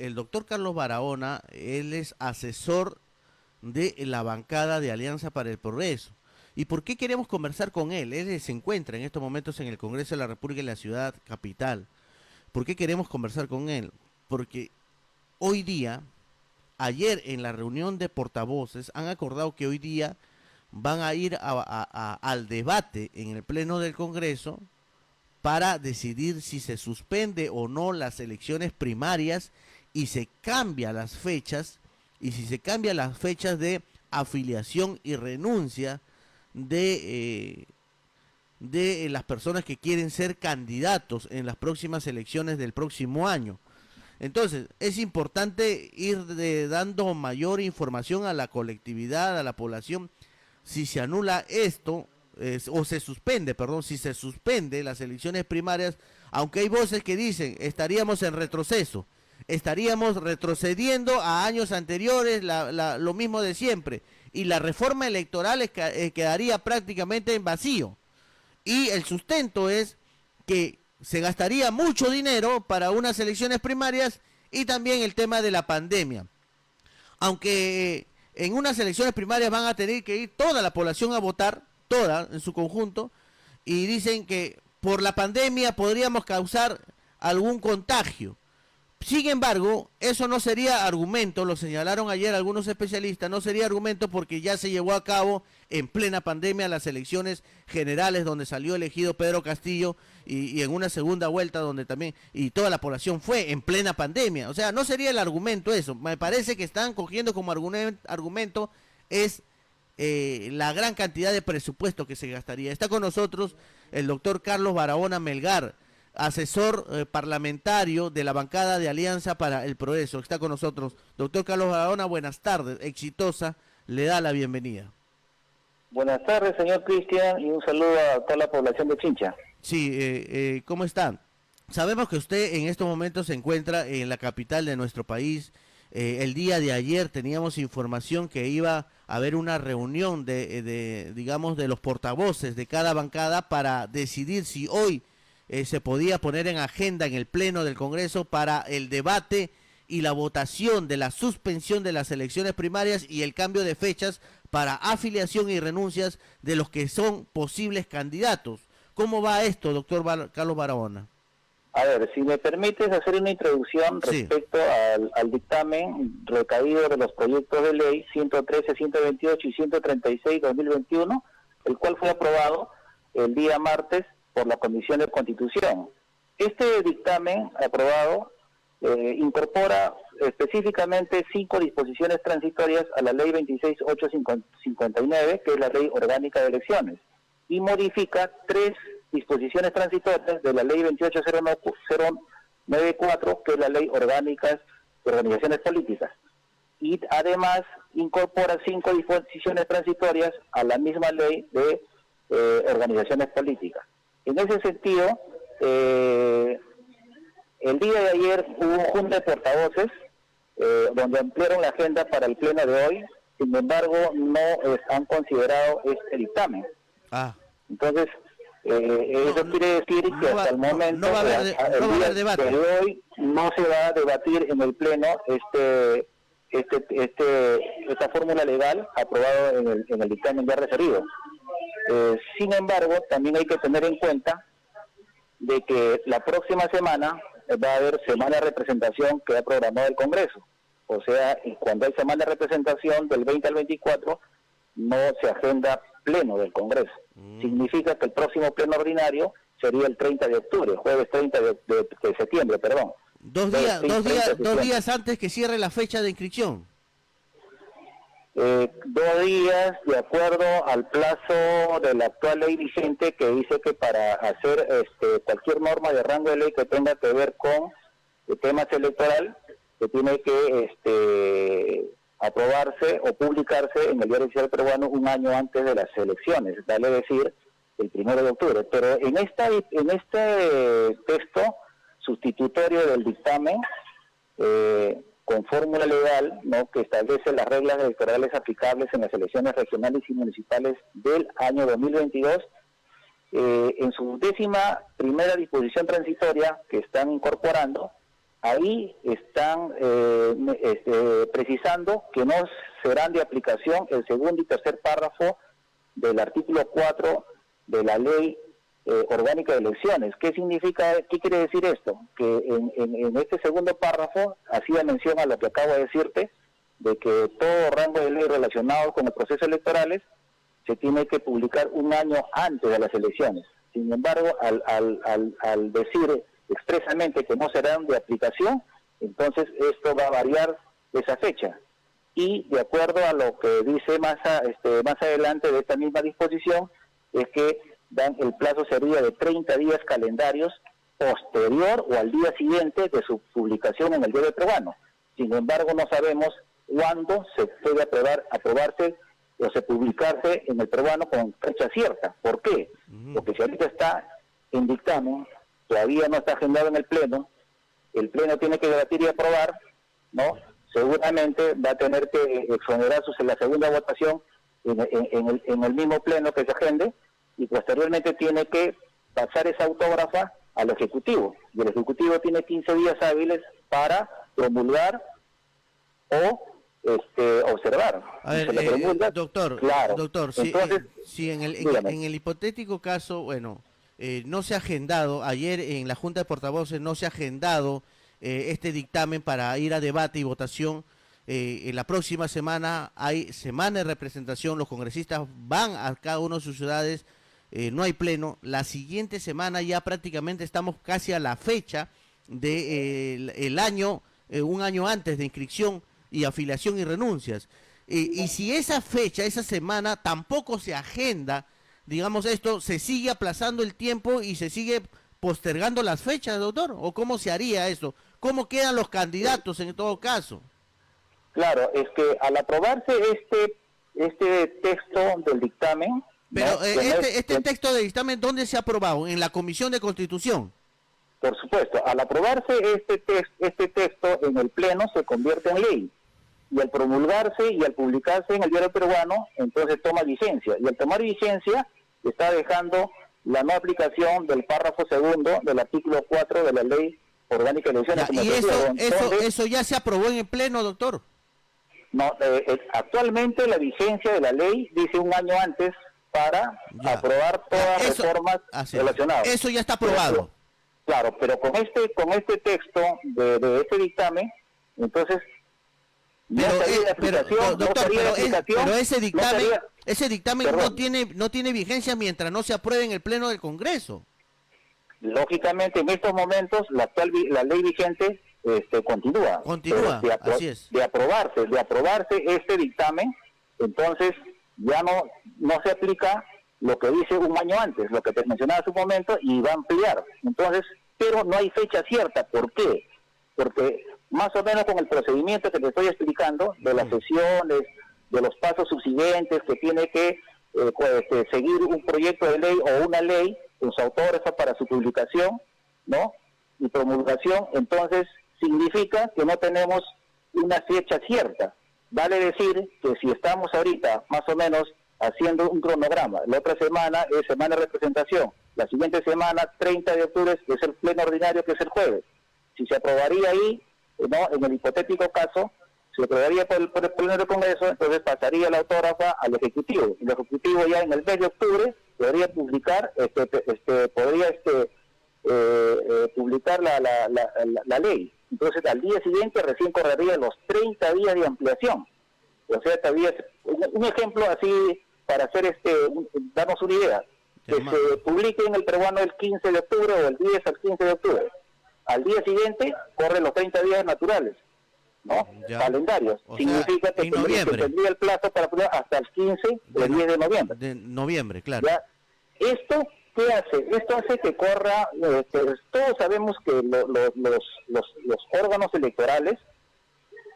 El doctor Carlos Barahona, él es asesor de la bancada de Alianza para el Progreso. ¿Y por qué queremos conversar con él? Él se encuentra en estos momentos en el Congreso de la República en la ciudad capital. ¿Por qué queremos conversar con él? Porque hoy día, ayer en la reunión de portavoces, han acordado que hoy día van a ir al debate en el Pleno del Congreso para decidir si se suspende o no las elecciones primarias y se cambia las fechas, y si se cambia las fechas de afiliación y renuncia de las personas que quieren ser candidatos en las próximas elecciones del próximo año. Entonces, es importante ir dando mayor información a la colectividad, a la población, si se anula esto, o se suspende, perdón, si se suspende las elecciones primarias, aunque hay voces que dicen, estaríamos en retroceso, estaríamos retrocediendo a años anteriores, lo mismo de siempre, y la reforma electoral quedaría prácticamente en vacío. Y el sustento es que se gastaría mucho dinero para unas elecciones primarias y también el tema de la pandemia. Aunque en unas elecciones primarias van a tener que ir toda la población a votar, toda en su conjunto, y dicen que por la pandemia podríamos causar algún contagio. Sin embargo, eso no sería argumento, lo señalaron ayer algunos especialistas, no sería argumento porque ya se llevó a cabo en plena pandemia las elecciones generales donde salió elegido Pedro Castillo y en una segunda vuelta donde también, y toda la población fue en plena pandemia. O sea, no sería el argumento eso. Me parece que están cogiendo como argumento es la gran cantidad de presupuesto que se gastaría. Está con nosotros el doctor Carlos Barahona Melgar, asesor parlamentario de la bancada de Alianza para el Progreso. Está con nosotros. Doctor Carlos Barahona, buenas tardes, exitosa, le da la bienvenida. Buenas tardes, señor Cristian, y un saludo a toda la población de Chincha. Sí, ¿cómo está? Sabemos que usted en estos momentos se encuentra en la capital de nuestro país. El día de ayer teníamos información que iba a haber una reunión digamos, de los portavoces de cada bancada para decidir si hoy se podía poner en agenda en el Pleno del Congreso para el debate y la votación de la suspensión de las elecciones primarias y el cambio de fechas para afiliación y renuncias de los que son posibles candidatos. ¿Cómo va esto, doctor Carlos Barahona? A ver, si me permites hacer una introducción respecto al dictamen recaído de los proyectos de ley 113, 128 y 136-2021, el cual fue aprobado el día martes por la Comisión de Constitución. Este dictamen aprobado incorpora específicamente 5 disposiciones transitorias a la Ley 26.859, que es la Ley Orgánica de Elecciones, y modifica 3 disposiciones transitorias de la Ley 28.094, que es la Ley Orgánica de Organizaciones Políticas. Y además incorpora 5 disposiciones transitorias a la misma Ley de Organizaciones Políticas. En ese sentido, el día de ayer hubo junta de portavoces donde ampliaron la agenda para el pleno de hoy. Sin embargo, no han considerado este dictamen. Entonces, eso quiere decir que hasta el momento, el día de hoy, no se va a debatir en el pleno esta fórmula legal aprobado en el dictamen ya referido. Sin embargo, también hay que tener en cuenta de que la próxima semana va a haber semana de representación que ha programado el Congreso. O sea, cuando hay semana de representación del 20 al 24, no se agenda pleno del Congreso. Significa que el próximo pleno ordinario sería el 30 de octubre, jueves 30 de septiembre, perdón. Dos días antes que cierre la fecha de inscripción. 2 días de acuerdo al plazo de la actual ley vigente, que dice que para hacer cualquier norma de rango de ley que tenga que ver con temas electoral, que tiene que aprobarse o publicarse en el Diario Oficial Peruano un año antes de las elecciones, vale decir el 1 de octubre. Pero en este texto sustitutorio del dictamen, con fórmula legal, ¿no?, que establece las reglas electorales aplicables en las elecciones regionales y municipales del año 2022, en su 11ª disposición transitoria que están incorporando, ahí están precisando que no serán de aplicación el segundo y tercer párrafo del artículo 4 de la ley orgánica de elecciones. ¿Qué significa, qué quiere decir esto? Que en este segundo párrafo hacía mención a lo que acabo de decirte, de que todo rango de ley relacionado con los procesos electorales se tiene que publicar un año antes de las elecciones. Sin embargo, al decir expresamente que no serán de aplicación, entonces esto va a variar esa fecha. Y de acuerdo a lo que dice más adelante de esta misma disposición, es que el plazo sería de 30 días calendarios posterior o al día siguiente de su publicación en el Diario Peruano. Sin embargo, no sabemos cuándo se puede aprobarse o se publicarse en el Peruano con fecha cierta. ¿Por qué? Porque si ahorita está en dictamen, todavía no está agendado en el Pleno tiene que debatir y aprobar, ¿no? Seguramente va a tener que exonerar la segunda votación en el mismo Pleno que se agende, y posteriormente tiene que pasar esa autógrafa al Ejecutivo, y el Ejecutivo tiene 15 días hábiles para promulgar o observar. A ver, doctor, claro. Doctor, Entonces, si en el hipotético caso, bueno, no se ha agendado, ayer en la Junta de Portavoces no se ha agendado este dictamen para ir a debate y votación. En la próxima semana hay semana de representación, los congresistas van a cada una de sus ciudades, no hay pleno. La siguiente semana ya prácticamente estamos casi a la fecha de el año, un año antes de inscripción y afiliación y renuncias. Y si esa fecha, esa semana tampoco se agenda, digamos, esto se sigue aplazando el tiempo y se sigue postergando las fechas, doctor, ¿o cómo se haría eso? ¿Cómo quedan los candidatos en todo caso? Claro, es que al aprobarse este texto del dictamen... Pero ¿no? este texto de dictamen, ¿dónde se ha aprobado? ¿En la Comisión de Constitución? Por supuesto, al aprobarse este texto en el Pleno se convierte en ley, y al promulgarse y al publicarse en el Diario Peruano, entonces toma vigencia, y al tomar vigencia está dejando la no aplicación del párrafo segundo del artículo 4 de la ley orgánica de elecciones. Ya, y eso ya se aprobó en el Pleno, doctor. No, actualmente la vigencia de la ley dice un año antes para aprobar todas las reformas relacionadas. Eso ya está aprobado. Claro, pero con este texto de este dictamen, entonces pero ese dictamen no tiene vigencia mientras no se apruebe en el Pleno del Congreso. Lógicamente, en estos momentos la ley vigente continúa. Así es. De aprobarse este dictamen, entonces ya no se aplica lo que dice un año antes, lo que te mencionaba hace un momento, y va a ampliar. Entonces, pero no hay fecha cierta. ¿Por qué? Porque más o menos con el procedimiento que te estoy explicando, de las sesiones, de los pasos subsiguientes que tiene que seguir un proyecto de ley o una ley con su autógrafa para su publicación, ¿no? Y promulgación, entonces significa que no tenemos una fecha cierta. Vale decir que si estamos ahorita más o menos haciendo un cronograma, la otra semana es semana de representación, la siguiente semana, 30 de octubre, es el pleno ordinario, que es el jueves. Si se aprobaría ahí, ¿no? En el hipotético caso, se aprobaría por el pleno del Congreso, entonces pasaría la autógrafa al Ejecutivo. El Ejecutivo ya en el mes de octubre podría publicar, publicar la ley. Entonces al día siguiente recién correría los 30 días de ampliación. O sea, todavía un ejemplo así para hacer darnos una idea. Que se publique en el Peruano el 15 de octubre o el 10 al 15 de octubre. Al día siguiente corren los 30 días naturales, ¿no? Calendarios. Significa que tendría el plazo para poner hasta el 15 o el 10 de noviembre. De noviembre, claro. ¿Ya? ¿Esto qué hace? Esto hace que corra, todos sabemos que los órganos electorales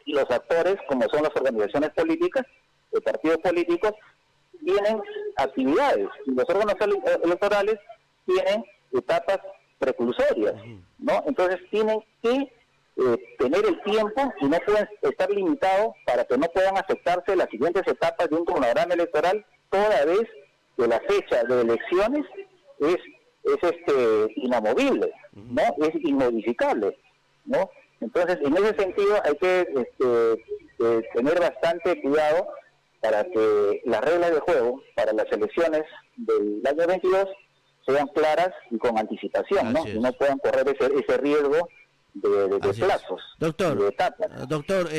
y los actores, como son las organizaciones políticas, los partidos políticos, tienen actividades, y los órganos electorales tienen etapas precursorias, ¿no? Entonces tienen que tener el tiempo y no pueden estar limitados para que no puedan afectarse las siguientes etapas de un cronograma electoral, toda vez que la fecha de elecciones es inamovible, ¿no? Es inmodificable, ¿no? Entonces, en ese sentido hay que tener bastante cuidado para que las reglas de juego para las elecciones del año 22 sean claras y con anticipación, ¿no? Y no puedan correr ese riesgo de plazos, doctor, de etapas. Doctor,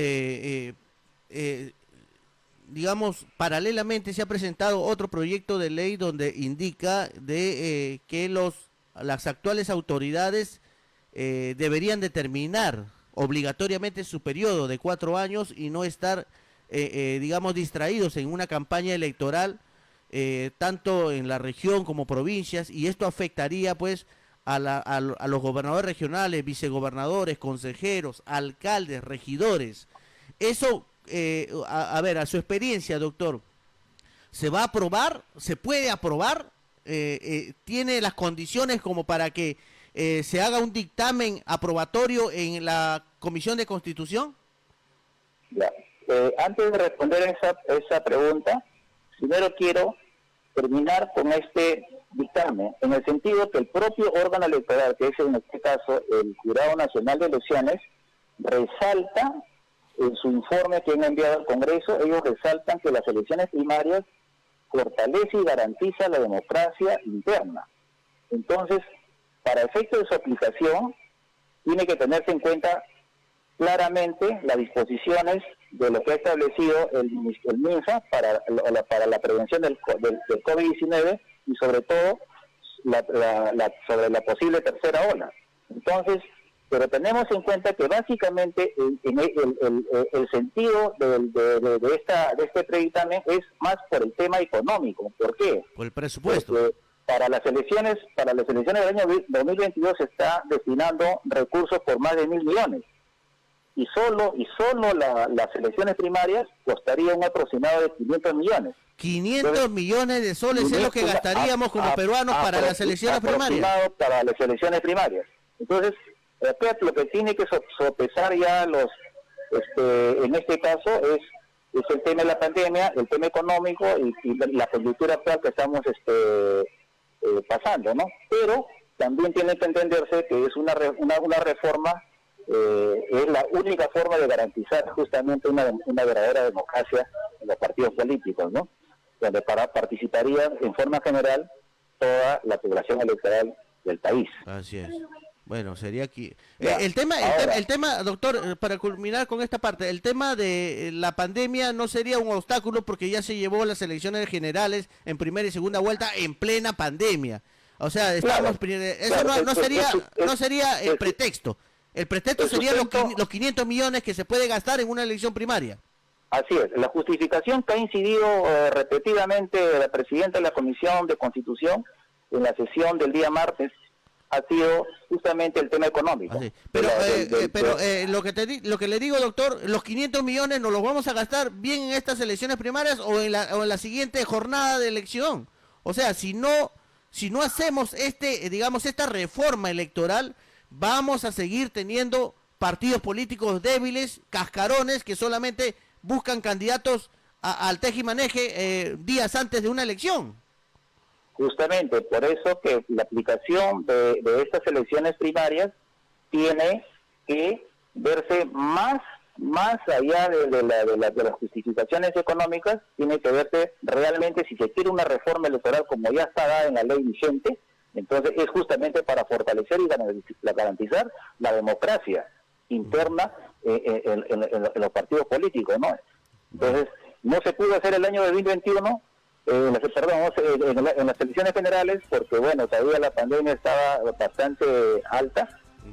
digamos, paralelamente se ha presentado otro proyecto de ley donde indica que las actuales autoridades deberían determinar obligatoriamente su periodo de 4 años y no estar, digamos, distraídos en una campaña electoral, tanto en la región como provincias, y esto afectaría pues a los gobernadores regionales, vicegobernadores, consejeros, alcaldes, regidores. Eso, a ver, a su experiencia, doctor, ¿se va a aprobar? ¿Se puede aprobar? ¿Tiene las condiciones como para que se haga un dictamen aprobatorio en la Comisión de Constitución? Ya. Antes de responder esa pregunta, primero quiero terminar con este dictamen, en el sentido que el propio órgano electoral, que es en este caso el Jurado Nacional de Elecciones, resalta en su informe que han enviado al Congreso, ellos resaltan que las elecciones primarias fortalece y garantiza la democracia interna. Entonces, para efecto de su aplicación, tiene que tenerse en cuenta claramente las disposiciones de lo que ha establecido el MINSA para la prevención del COVID-19 y sobre todo sobre la posible tercera ola. Entonces, pero tenemos en cuenta que básicamente el sentido de este predictamen es más por el tema económico. ¿Por qué? Por el presupuesto. Porque para las elecciones del año 2022 se está destinando recursos por más de 1.000 millones. Y solo las elecciones primarias costaría un aproximado de 500 millones. 500 Entonces, millones de soles es lo que gastaríamos como peruanos para las elecciones primarias. Para las elecciones primarias. Entonces, acá lo que tiene que sopesar ya en este caso es el tema de la pandemia, el tema económico y la coyuntura actual que estamos pasando, ¿no? Pero también tiene que entenderse que es una reforma, es la única forma de garantizar justamente una verdadera democracia en los partidos políticos, ¿no? Donde participaría en forma general toda la población electoral del país. Así es. Bueno, sería aquí. Ya, el tema, doctor, para culminar con esta parte, el tema de la pandemia no sería un obstáculo porque ya se llevó las elecciones generales en primera y segunda vuelta en plena pandemia. O sea, estamos, no sería el pretexto. El pretexto sería los 500 millones que se puede gastar en una elección primaria. Así es. La justificación que ha incidido repetidamente la presidenta de la Comisión de Constitución en la sesión del día martes ha sido justamente el tema económico. Pero lo que le digo, doctor, los 500 millones nos los vamos a gastar bien en estas elecciones primarias o en la siguiente jornada de elección. O sea, si no hacemos esta reforma electoral, vamos a seguir teniendo partidos políticos débiles, cascarones, que solamente buscan candidatos al tejimaneje días antes de una elección. Justamente, por eso que la aplicación de estas elecciones primarias tiene que verse más allá de las justificaciones económicas, tiene que verse realmente si se quiere una reforma electoral como ya está dada en la ley vigente, entonces es justamente para fortalecer y garantizar la democracia interna en los partidos políticos, ¿no? Entonces, no se pudo hacer el año 2021, en las elecciones generales, porque bueno, todavía la pandemia estaba bastante alta,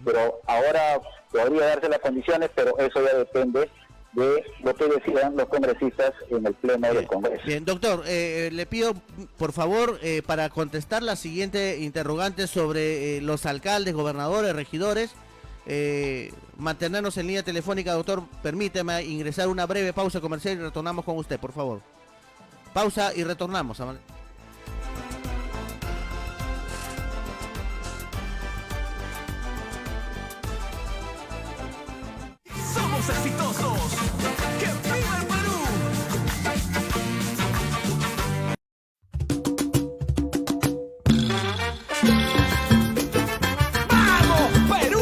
pero ahora podría darse las condiciones, pero eso ya depende de lo que decidan los congresistas en el pleno del Congreso. Bien, doctor, le pido por favor para contestar la siguiente interrogante sobre los alcaldes, gobernadores, regidores, mantenernos en línea telefónica, doctor. Permíteme ingresar una breve pausa comercial y retornamos con usted, por favor. Pausa y retornamos. Somos exitosos. ¡Que viva el Perú! ¡Vamos, Perú!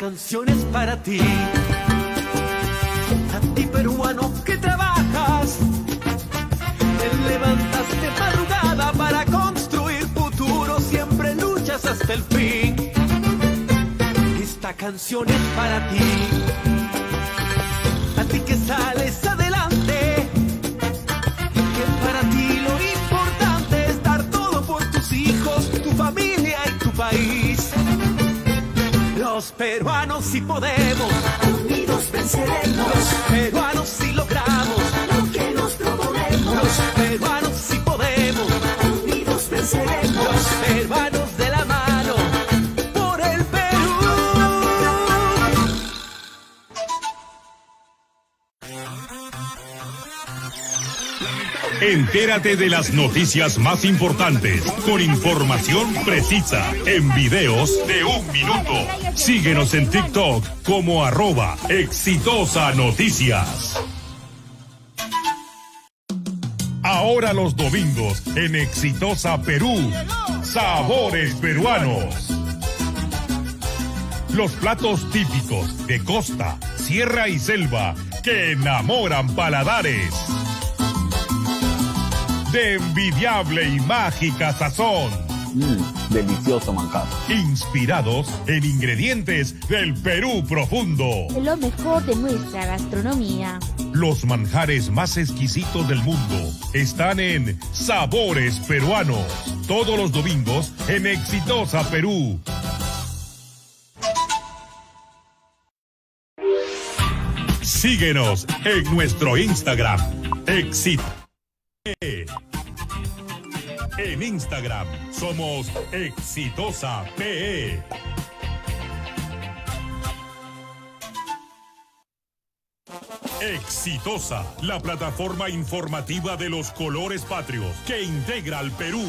canción es para ti. A ti peruano que trabajas, te levantas de madrugada para construir futuro, siempre luchas hasta el fin. Esta canción es para ti. A ti que sales adelante, que para ti lo importante es dar todo por tus hijos, tu familia y tu país. Los peruanos sí podemos, Unidos venceremos, los peruanos sí logramos, lo que nos proponemos. los peruanos sí podemos, Unidos venceremos, los peruanos de la mano por el Perú. Entérate de las noticias más importantes, con información precisa, en videos de 1 minuto. Síguenos en TikTok como @ExitosaNoticias. Ahora los domingos en Exitosa Perú, sabores peruanos. Los platos típicos de costa, sierra y selva que enamoran paladares. De envidiable y mágica sazón. Delicioso manjar. Inspirados en ingredientes del Perú profundo. Lo mejor de nuestra gastronomía. Los manjares más exquisitos del mundo están en Sabores Peruanos. Todos los domingos en Exitosa Perú. Síguenos en nuestro Instagram. En Instagram somos Exitosa PE. Exitosa, la plataforma informativa de los colores patrios que integra al Perú.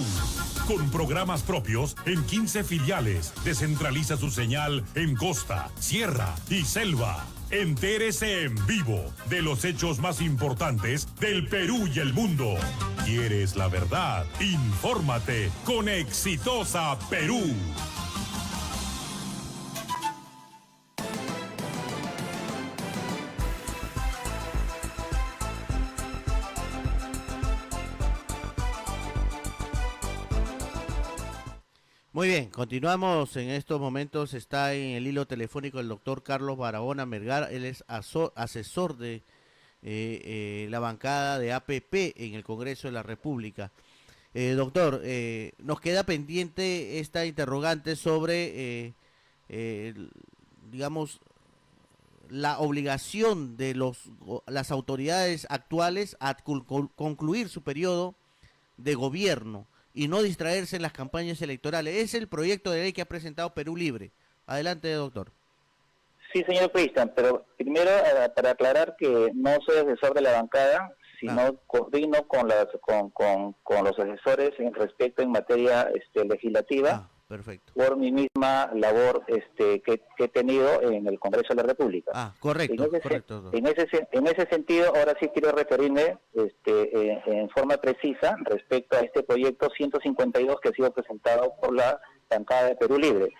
Con programas propios en 15 filiales, descentraliza su señal en costa, sierra y selva. Entérese en vivo de los hechos más importantes del Perú y el mundo. ¿Quieres la verdad? Infórmate con Exitosa Perú. Muy bien, continuamos. En estos momentos está en el hilo telefónico el doctor Carlos Barahona Melgar. Él es asesor de la bancada de APP en el Congreso de la República. Doctor, nos queda pendiente esta interrogante sobre, digamos, la obligación de las autoridades actuales a concluir su periodo de gobierno y no distraerse en las campañas electorales. Es el proyecto de ley que ha presentado Perú Libre. Adelante, doctor. Sí, señor Cristian, pero primero para aclarar que no soy asesor de la bancada, sino coordino con los asesores en respecto en materia legislativa. Perfecto. Por mi misma labor que he tenido en el Congreso de la República. Correcto. En ese sentido, ahora sí quiero referirme en forma precisa respecto a este proyecto 152 que ha sido presentado por la bancada de Perú Libre.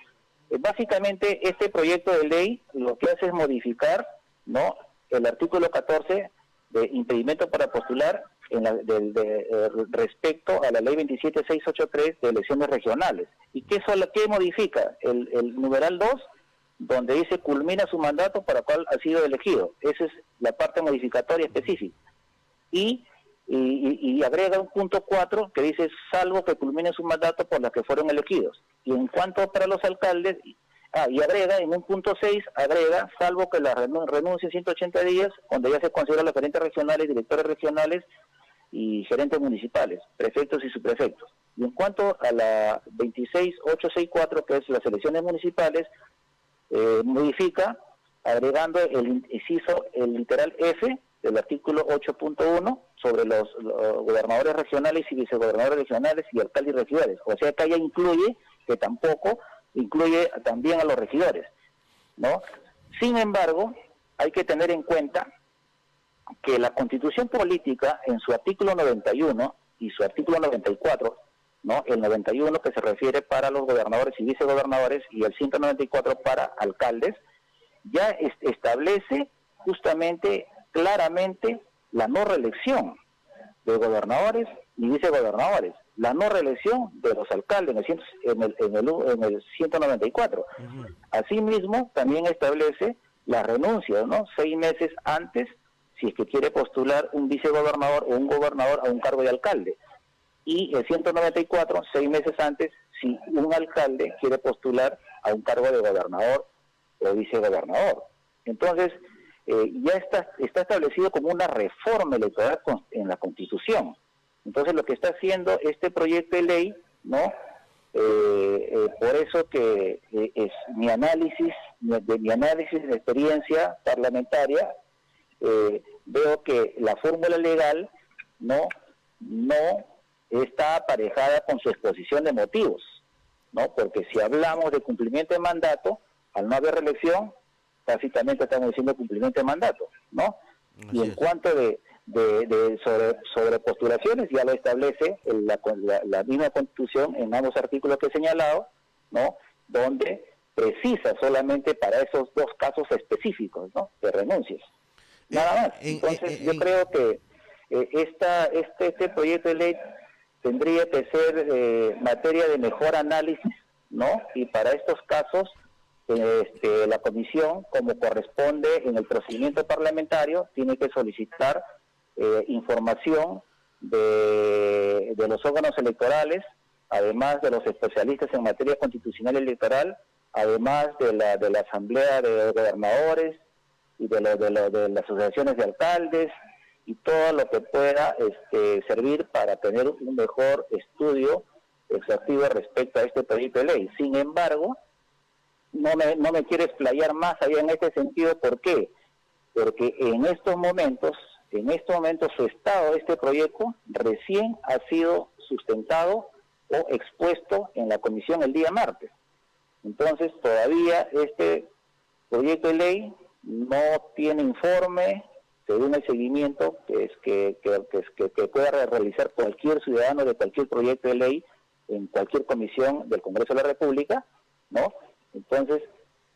Básicamente, este proyecto de ley lo que hace es modificar, ¿no?, el artículo 14 de impedimento para postular respecto a la ley 27683 de elecciones regionales. ¿Y qué modifica? El numeral 2, donde dice culmina su mandato para cual ha sido elegido. Esa es la parte modificatoria específica. Y agrega un punto 4 que dice salvo que culmine su mandato por las que fueron elegidos. Y en cuanto para los alcaldes, y agrega en un punto 6, agrega salvo que la renuncie 180 días, cuando ya se considera los gerentes regionales, directores regionales y gerentes municipales, prefectos y subprefectos. Y en cuanto a la 26864, que es las elecciones municipales, modifica agregando el literal F del artículo 8.1 sobre los gobernadores regionales y vicegobernadores regionales y alcaldes y regidores. O sea que ella incluye, que tampoco incluye también a los regidores, ¿no? Sin embargo, hay que tener en cuenta que la Constitución Política, en su artículo 91 y su artículo 94, ¿no?, el 91 que se refiere para los gobernadores y vicegobernadores y el 194 para alcaldes, ya establece justamente claramente la no reelección de gobernadores y vicegobernadores, la no reelección de los alcaldes en el 194. Asimismo, también establece la renuncia, ¿no? 6 meses antes, si es que quiere postular un vicegobernador o un gobernador a un cargo de alcalde. Y el 194, 6 meses antes, si un alcalde quiere postular a un cargo de gobernador o vicegobernador. Entonces, ya está establecido como una reforma electoral en la Constitución. Entonces, lo que está haciendo este proyecto de ley, ¿no? Por eso que es mi análisis de experiencia parlamentaria, veo que la fórmula legal no está aparejada con su exposición de motivos, ¿no? Porque si hablamos de cumplimiento de mandato, al no haber reelección, básicamente estamos diciendo cumplimiento de mandato, ¿no? Y en cuanto sobre postulaciones, ya lo establece la misma Constitución en ambos artículos que he señalado, ¿no? Donde precisa solamente para esos 2 casos específicos, ¿no? De renuncias. Nada más. Entonces, yo creo que este proyecto de ley tendría que ser materia de mejor análisis, ¿no? Y para estos casos, la comisión, como corresponde en el procedimiento parlamentario, tiene que solicitar información de los órganos electorales, además de los especialistas en materia constitucional y electoral, además de la asamblea de gobernadores y de las asociaciones de alcaldes, y todo lo que pueda servir para tener un mejor estudio exhaustivo respecto a este proyecto de ley. Sin embargo, no me quiero explayar más allá en este sentido. ¿Por qué? Porque en estos momentos su estado, este proyecto, recién ha sido sustentado o expuesto en la comisión el día martes. Entonces, todavía este proyecto de ley no tiene informe, según el seguimiento que pueda realizar cualquier ciudadano de cualquier proyecto de ley en cualquier comisión del Congreso de la República, ¿no? Entonces,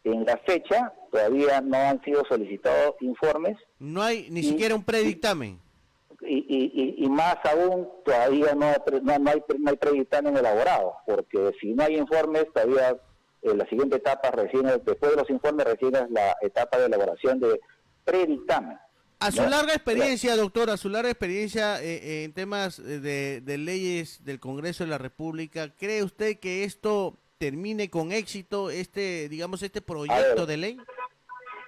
en la fecha todavía no han sido solicitados informes. No hay ni siquiera un predictamen. Y más aún, todavía no hay predictamen elaborado, porque si no hay informes, todavía la siguiente etapa, después de los informes, recién es la etapa de elaboración de predictamen. A su larga experiencia, doctor, en temas de leyes del Congreso de la República, ¿cree usted que esto termine con éxito, este proyecto de ley?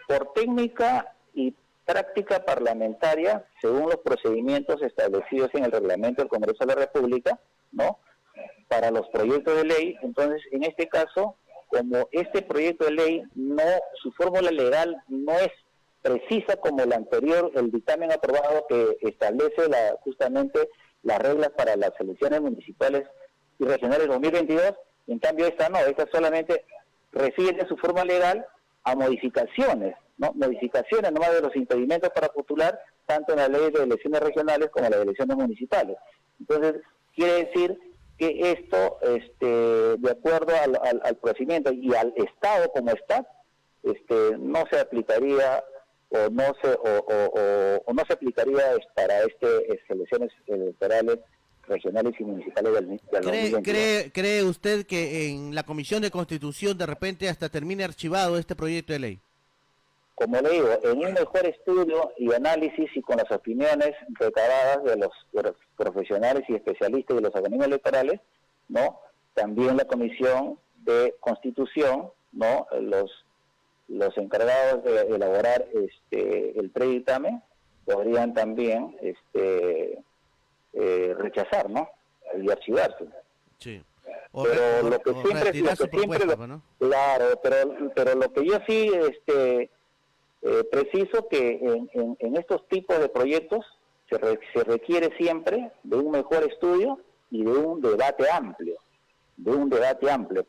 Por técnica y práctica parlamentaria, según los procedimientos establecidos en el reglamento del Congreso de la República, ¿no? Para los proyectos de ley, entonces, en este caso, como este proyecto de ley, su fórmula legal no es precisa como la anterior, el dictamen aprobado que establece justamente las reglas para las elecciones municipales y regionales 2022, en cambio esta solamente refiere su forma legal a modificaciones, ¿no? Modificaciones nomás de los impedimentos para postular, tanto en la ley de elecciones regionales como en las elecciones municipales. Entonces, quiere decir que esto, de acuerdo al procedimiento y al Estado como está, no se aplicaría o no se aplicaría para elecciones electorales regionales y municipales del 2022. ¿Cree usted que en la Comisión de Constitución de repente hasta termine archivado este proyecto de ley? Como le digo, en un mejor estudio y análisis y con las opiniones recabadas de los profesionales y especialistas de los organismos electorales, ¿no? También la Comisión de Constitución, ¿no? Los encargados de elaborar el predictamen podrían también rechazar, ¿no? Y archivarse. Sí. Pero lo que siempre ¿no? Claro, pero lo que yo sí preciso que en estos tipos de proyectos se requiere siempre de un mejor estudio y de un debate amplio,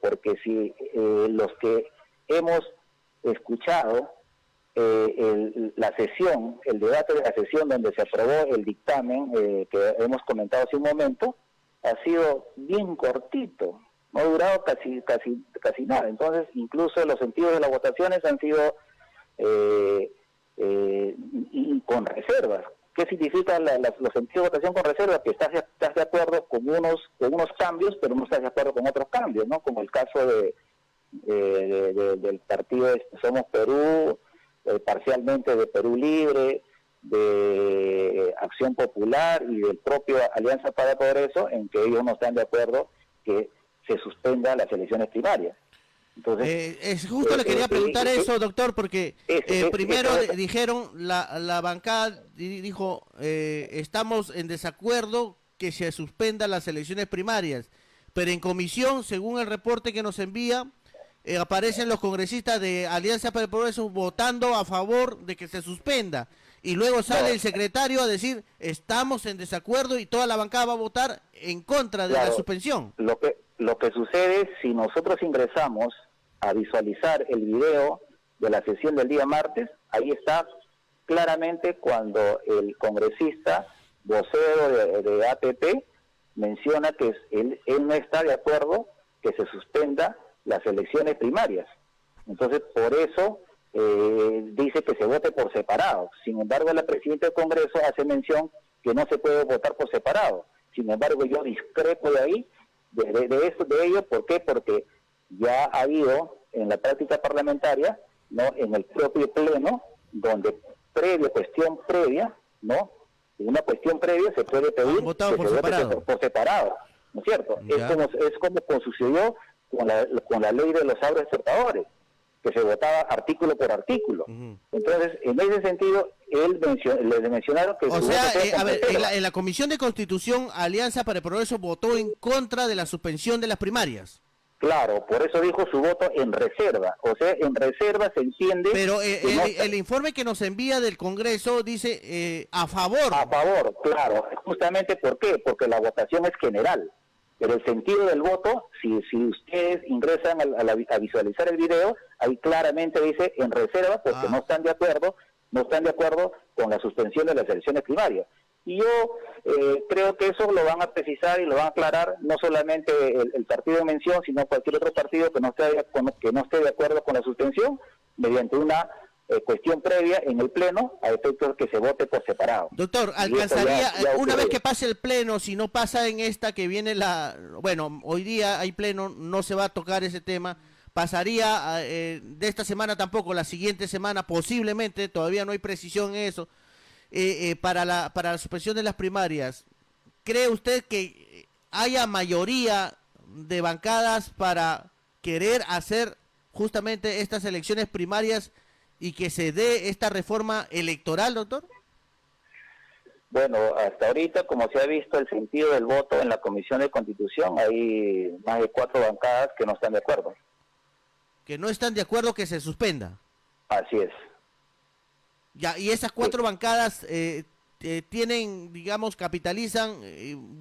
porque si los que hemos escuchado el debate de la sesión donde se aprobó el dictamen que hemos comentado hace un momento, ha sido bien cortito, no ha durado casi nada. Entonces, incluso los sentidos de las votaciones han sido y con reservas. ¿Qué significa los sentidos de votación con reserva? Que estás de acuerdo con unos cambios, pero no estás de acuerdo con otros cambios, ¿no? Como el caso del partido Somos Perú, parcialmente de Perú Libre, de Acción Popular y del propio Alianza para el Progreso, en que ellos no están de acuerdo que se suspendan las elecciones primarias. Entonces, es justo le quería preguntar eso, doctor, porque primero dijeron, la bancada dijo, estamos en desacuerdo que se suspendan las elecciones primarias, pero en comisión, según el reporte que nos envía, aparecen los congresistas de Alianza para el Progreso votando a favor de que se suspenda, y luego sale el secretario a decir, estamos en desacuerdo y toda la bancada va a votar en contra de la suspensión. Lo que sucede, si nosotros ingresamos a visualizar el video de la sesión del día martes, ahí está claramente cuando el congresista vocero de APP menciona que él no está de acuerdo que se suspenda las elecciones primarias. Entonces, por eso dice que se vote por separado. Sin embargo, la presidenta del Congreso hace mención que no se puede votar por separado. Sin embargo, yo discrepo de ahí, de ello. ¿Por qué? Porque ya ha habido en la práctica parlamentaria, ¿no?, en el propio pleno, donde cuestión previa, ¿no?, en una cuestión previa se puede pedir que se vote por separado, ¿no es cierto? Es como sucedió con la ley de los agroexportadores, que se votaba artículo por artículo. Entonces, en ese sentido, le mencionaron que... O sea, a ver, en la Comisión de Constitución, Alianza para el Progreso votó en contra de la suspensión de las primarias. Claro, por eso dijo su voto en reserva. O sea, en reserva se entiende... Pero el informe que nos envía del Congreso dice a favor. A favor, claro. Justamente, ¿por qué? Porque la votación es general. Pero el sentido del voto, si ustedes ingresan a visualizar el video, ahí claramente dice en reserva, porque no están de acuerdo con la suspensión de las elecciones primarias. Y yo creo que eso lo van a precisar y lo van a aclarar no solamente el partido en mención, sino cualquier otro partido que no esté de acuerdo con la suspensión, mediante una cuestión previa en el pleno, a efectos de que se vote por separado. Doctor, alcanzaría, una vez que pase el pleno, si no pasa en esta que viene bueno, hoy día hay pleno, no se va a tocar ese tema, pasaría de esta semana tampoco, la siguiente semana posiblemente, todavía no hay precisión en eso, para la suspensión de las primarias. ¿Cree usted que haya mayoría de bancadas para querer hacer justamente estas elecciones primarias y que se dé esta reforma electoral, doctor? Bueno, hasta ahorita, como se ha visto el sentido del voto en la Comisión de Constitución, hay más de 4 bancadas que no están de acuerdo. Que no están de acuerdo que se suspenda. Así es. Ya, y esas 4 bancadas tienen, digamos, capitalizan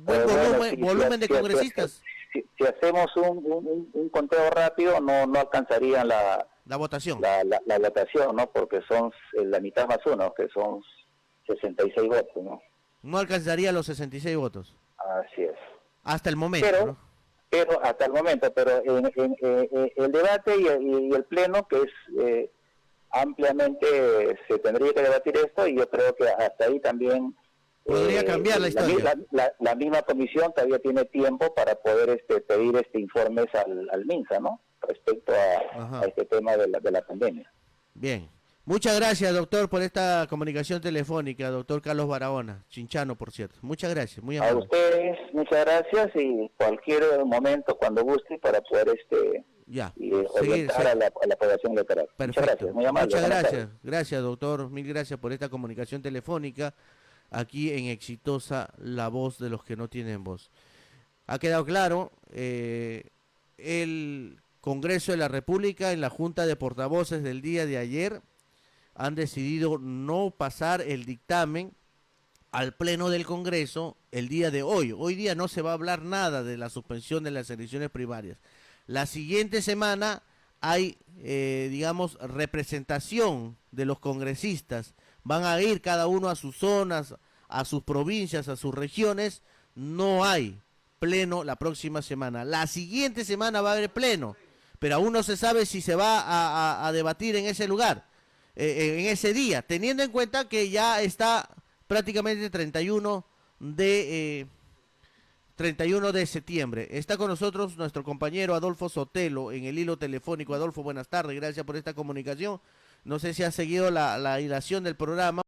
buen volumen de congresistas. Si hacemos un conteo rápido, no alcanzarían la votación. La votación, ¿no? Porque son la mitad más uno, que son 66 votos, ¿no? No alcanzaría los 66 votos. Así es. Hasta el momento, ¿no? Pero hasta el momento, pero en el debate y el pleno, que es ampliamente, se tendría que debatir esto, y yo creo que hasta ahí también podría cambiar la historia. La misma comisión todavía tiene tiempo para poder pedir informes al MINSA, ¿no?, respecto a este tema de la pandemia. Bien. Muchas gracias, doctor, por esta comunicación telefónica, doctor Carlos Barahona, chinchano, por cierto. Muchas gracias, muy amable. A ustedes, muchas gracias, y cualquier momento, cuando guste, para poder orientar a la población electoral. Perfecto. Muchas gracias, muy amable. Muchas gracias. Gracias, doctor, mil gracias por esta comunicación telefónica aquí en Exitosa, la voz de los que no tienen voz. Ha quedado claro, el Congreso de la República, en la Junta de Portavoces del día de ayer, han decidido no pasar el dictamen al Pleno del Congreso el día de hoy. Hoy día no se va a hablar nada de la suspensión de las elecciones primarias. La siguiente semana hay, digamos, representación de los congresistas. Van a ir cada uno a sus zonas, a sus provincias, a sus regiones. No hay pleno la próxima semana. La siguiente semana va a haber pleno, pero aún no se sabe si se va a debatir en ese lugar. en ese día, teniendo en cuenta que ya está prácticamente 31 de septiembre. Está con nosotros nuestro compañero Adolfo Sotelo en el hilo telefónico. Adolfo, buenas tardes, gracias por esta comunicación. No sé si has seguido la hilación del programa.